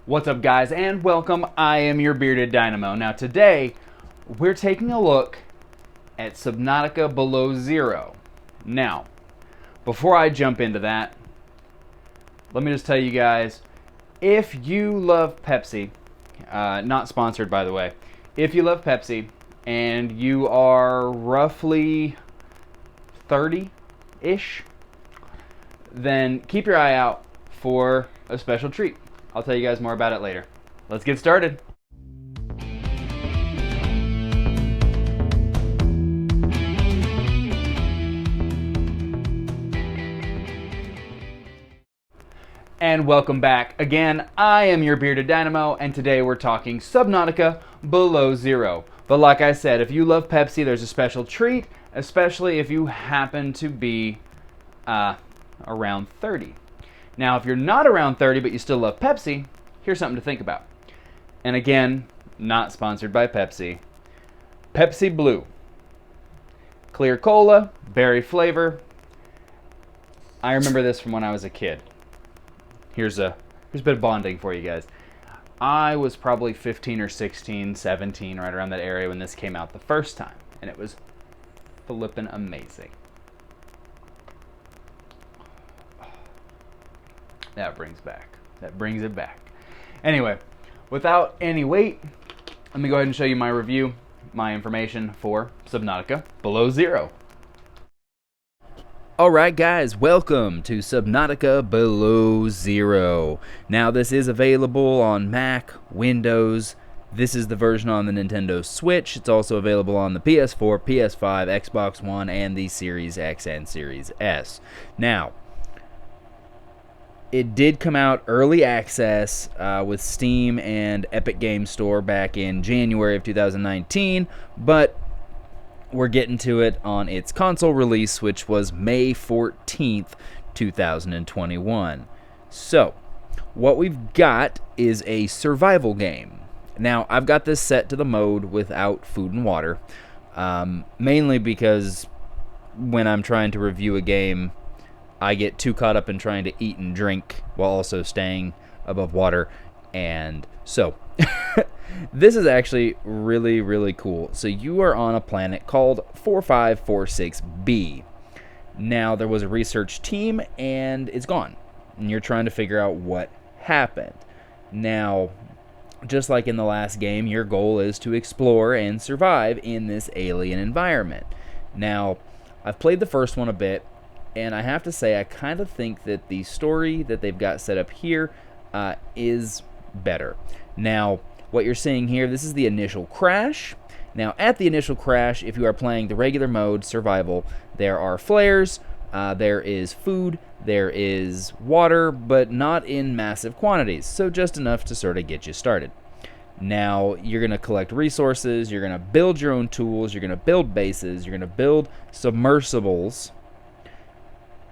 What's up, guys, and welcome. I am your bearded dynamo. Now today we're taking a look at Subnautica Below Zero. Now, before I jump into that, let me just tell you guys, if you love Pepsi, not sponsored by the way, if you love Pepsi and you are roughly 30-ish, then keep your eye out for a special treat. I'll tell you guys more about it later. Let's get started. And welcome back. Again, I am your bearded dynamo, and today we're talking Subnautica Below Zero. But like I said, if you love Pepsi, there's a special treat, especially if you happen to be around 30. Now, if you're not around 30 but you still love Pepsi, here's something to think about. And again, not sponsored by Pepsi. Pepsi Blue. Clear cola, berry flavor. I remember this from when I was a kid. Here's a bit of bonding for you guys. I was probably 15 or 16, 17, right around that area when this came out the first time. And it was flippin' amazing. That brings it back. Anyway, without any wait, let me go ahead and show you my review, my information for Subnautica Below Zero. Alright guys, welcome to Subnautica Below Zero. Now this is available on Mac, Windows. This is the version on the Nintendo Switch. It's also available on the PS4, PS5, Xbox One, and the Series X and Series S. Now, it did come out early access with Steam and Epic Games Store back in January of 2019, but we're getting to it on its console release, which was May 14th, 2021. So, what we've got is a survival game. Now, I've got this set to the mode without food and water, mainly because when I'm trying to review a game, I get too caught up in trying to eat and drink while also staying above water. And so, this is actually really, really cool. So you are on a planet called 4546b. Now, there was a research team, and it's gone. And you're trying to figure out what happened. Now, just like in the last game, your goal is to explore and survive in this alien environment. Now, I've played the first one a bit, and I have to say, I kind of think that the story that they've got set up here is better. Now, what you're seeing here, this is the initial crash. Now, at the initial crash, if you are playing the regular mode, survival, there are flares, there is food, there is water, but not in massive quantities, so just enough to sort of get you started. Now, you're going to collect resources, you're going to build your own tools, you're going to build bases, you're going to build submersibles,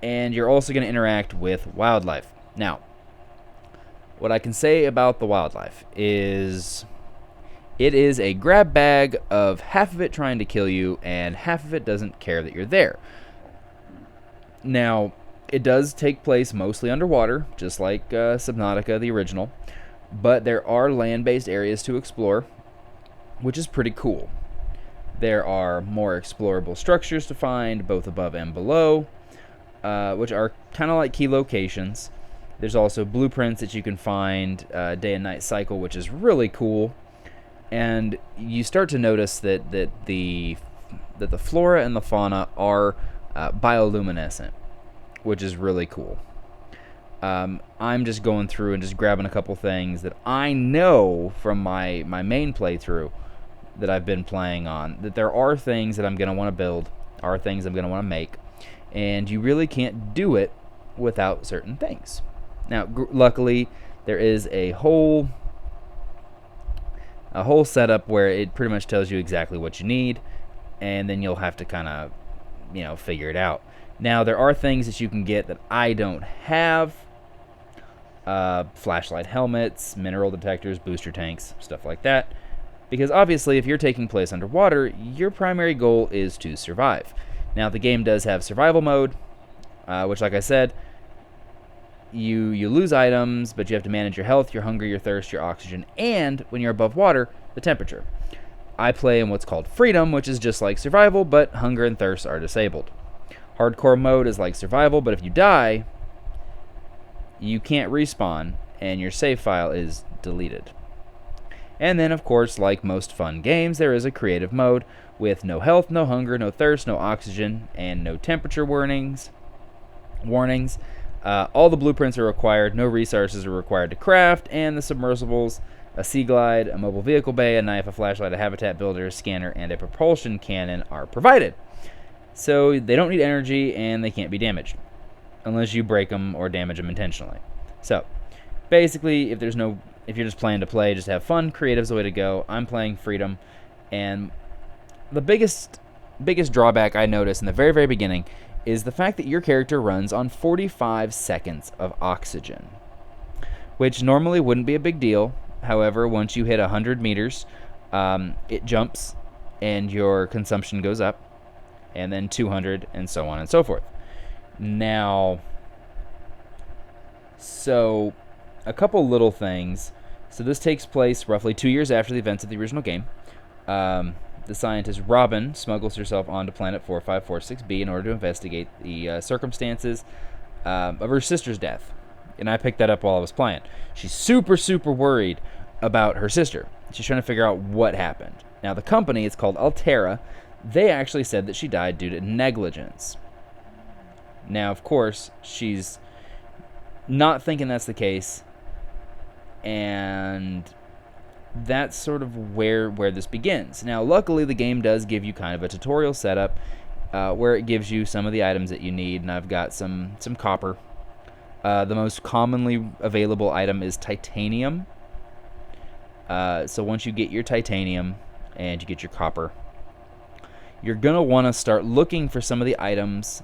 and you're also going to interact with wildlife. Now, what I can say about the wildlife is it is a grab bag of half of it trying to kill you and half of it doesn't care that you're there. Now, it does take place mostly underwater, just like Subnautica, the original, but there are land-based areas to explore, which is pretty cool. There are more explorable structures to find, both above and below, which are kind of like key locations. There's also blueprints that you can find, day and night cycle, which is really cool. And you start to notice that the flora and the fauna are bioluminescent, which is really cool. I'm just going through and just grabbing a couple things that I know from my main playthrough that I've been playing on, that there are things that I'm going to want to build, are things I'm going to want to make, and you really can't do it without certain things. Now, luckily, there is a whole setup where it pretty much tells you exactly what you need, and then you'll have to kind of, figure it out. Now, there are things that you can get that I don't have. Flashlight helmets, mineral detectors, booster tanks, stuff like that. Because obviously, if you're taking place underwater, your primary goal is to survive. Now, the game does have survival mode, which, like I said, you lose items, but you have to manage your health, your hunger, your thirst, your oxygen, and when you're above water, the temperature. I play in what's called Freedom, which is just like survival, but hunger and thirst are disabled. Hardcore mode is like survival, but if you die, you can't respawn, and your save file is deleted. And then, of course, like most fun games, there is a creative mode with no health, no hunger, no thirst, no oxygen, and no temperature warnings. All the blueprints are required, no resources are required to craft, and the submersibles, a sea glide, a mobile vehicle bay, a knife, a flashlight, a habitat builder, a scanner, and a propulsion cannon are provided. So they don't need energy, and they can't be damaged, unless you break them or damage them intentionally. So, basically, if you're just playing to play, just have fun, creative's the way to go. I'm playing Freedom, and the biggest drawback I noticed in the very, very beginning is the fact that your character runs on 45 seconds of oxygen, which normally wouldn't be a big deal. However, once you hit 100 meters, it jumps, and your consumption goes up, and then 200, and so on and so forth. Now, so a couple little things. So this takes place roughly 2 years after the events of the original game. The scientist Robin smuggles herself onto planet 4546b in order to investigate the circumstances of her sister's death. And I picked that up while I was playing. She's super, super worried about her sister. She's trying to figure out what happened. Now, the company, it's called Altera, they actually said that she died due to negligence. Now, of course, she's not thinking that's the case, and that's sort of where this begins. Now, luckily, the game does give you kind of a tutorial setup where it gives you some of the items that you need, and I've got some copper. The most commonly available item is titanium. So once you get your titanium and you get your copper, you're going to want to start looking for some of the items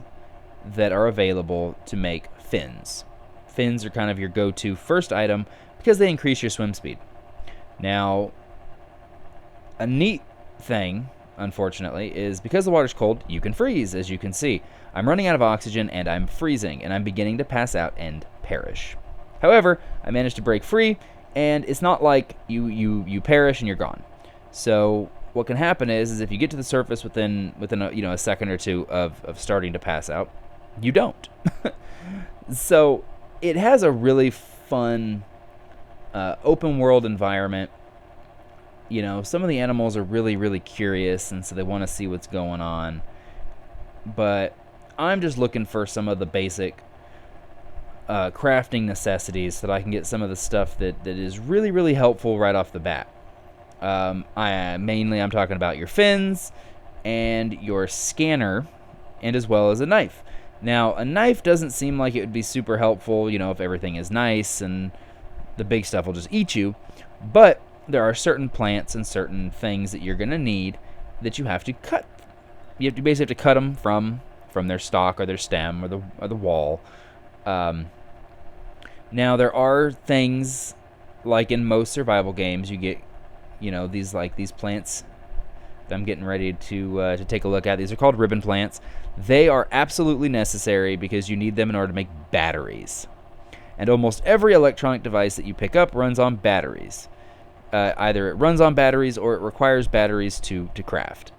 that are available to make fins. Fins are kind of your go-to first item because they increase your swim speed. Now, a neat thing, unfortunately, is because the water's cold, you can freeze, as you can see. I'm running out of oxygen, and I'm freezing, and I'm beginning to pass out and perish. However, I managed to break free, and it's not like you perish and you're gone. So what can happen is if you get to the surface within a second or two of starting to pass out, you don't. So it has a really fun open world environment. You know, some of the animals are really, really curious, and so they want to see what's going on. But I'm just looking for some of the basic crafting necessities so that I can get some of the stuff that is really, really helpful right off the bat. I'm talking about your fins and your scanner, and as well as a knife. Now, a knife doesn't seem like it would be super helpful, if everything is nice and the big stuff will just eat you. But there are certain plants and certain things that you're going to need that you have to cut. You basically have to cut them from their stalk or their stem or the wall. Now, there are things like in most survival games, you get these plants that I'm getting ready to take a look at. These are called ribbon plants. They are absolutely necessary because you need them in order to make batteries. And almost every electronic device that you pick up runs on batteries. Either it runs on batteries or it requires batteries to craft.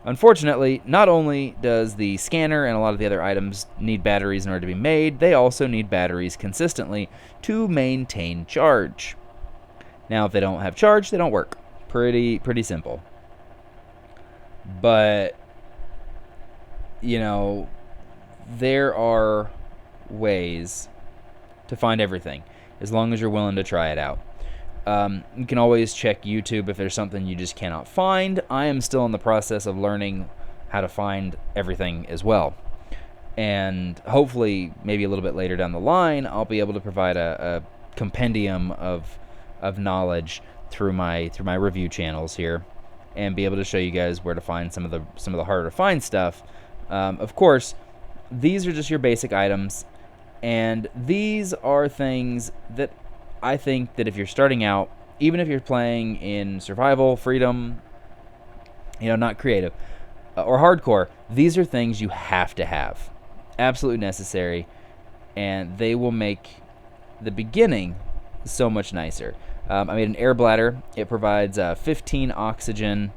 Unfortunately, not only does the scanner and a lot of the other items need batteries in order to be made, they also need batteries consistently to maintain charge. Now, if they don't have charge, they don't work. Pretty simple. But, there are ways to find everything, as long as you're willing to try it out. You can always check YouTube if there's something you just cannot find. I am still in the process of learning how to find everything as well. And hopefully, maybe a little bit later down the line, I'll be able to provide a compendium of knowledge through my review channels here, and be able to show you guys where to find some of the harder to find stuff. Of course, these are just your basic items, and these are things that I think that if you're starting out, even if you're playing in survival, freedom, not creative, or hardcore, these are things you have to have. Absolutely necessary, and they will make the beginning is so much nicer. I made an air bladder. It provides 15 oxygen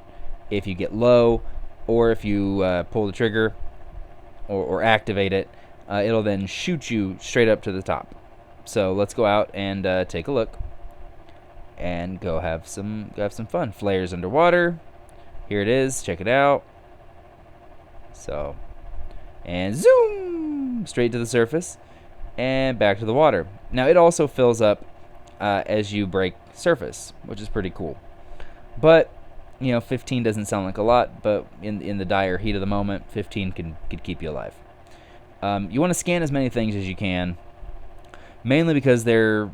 if you get low, or if you pull the trigger or activate it, it'll then shoot you straight up to the top. So let's go out and take a look and go have some fun. Flares underwater. Here it is. Check it out. So, and zoom straight to the surface and back to the water. Now it also fills up as you break surface, which is pretty cool. But 15 doesn't sound like a lot, but in the dire heat of the moment, 15 could keep you alive. You want to scan as many things as you can, mainly because there's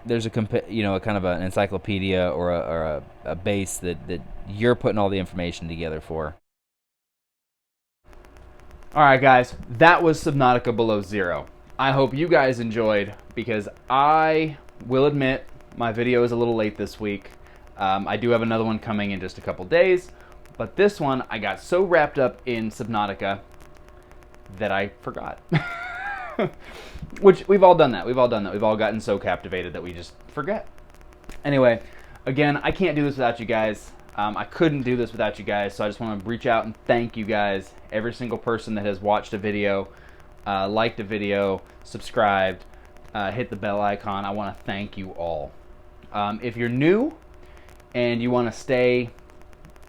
a kind of an encyclopedia or a base that you're putting all the information together for. All right, guys, that was Subnautica Below Zero. I hope you guys enjoyed, because I will admit my video is a little late this week. I do have another one coming in just a couple days, but this one I got so wrapped up in Subnautica that I forgot. Which we've all done that. We've all gotten so captivated that we just forget. Anyway, again, I can't do this without you guys. I couldn't do this without you guys, so I just want to reach out and thank you guys. Every single person that has watched a video, liked a video, subscribed, hit the bell icon. I want to thank you all. If you're new and you want to stay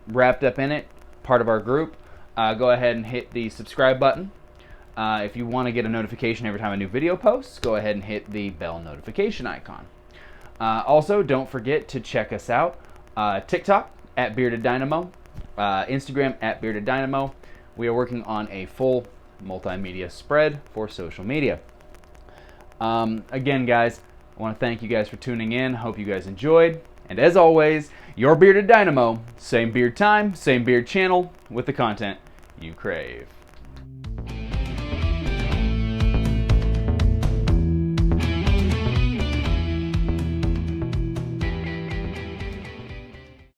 wrapped up in it, part of our group, go ahead and hit the subscribe button. If you want to get a notification every time a new video posts, go ahead and hit the bell notification icon. Also, don't forget to check us out. TikTok at Bearded Dynamo, Instagram at Bearded Dynamo. We are working on a full multimedia spread for social media. Again, guys, I want to thank you guys for tuning in. Hope you guys enjoyed. And as always, your Bearded Dynamo, same beard time, same beard channel, with the content you crave.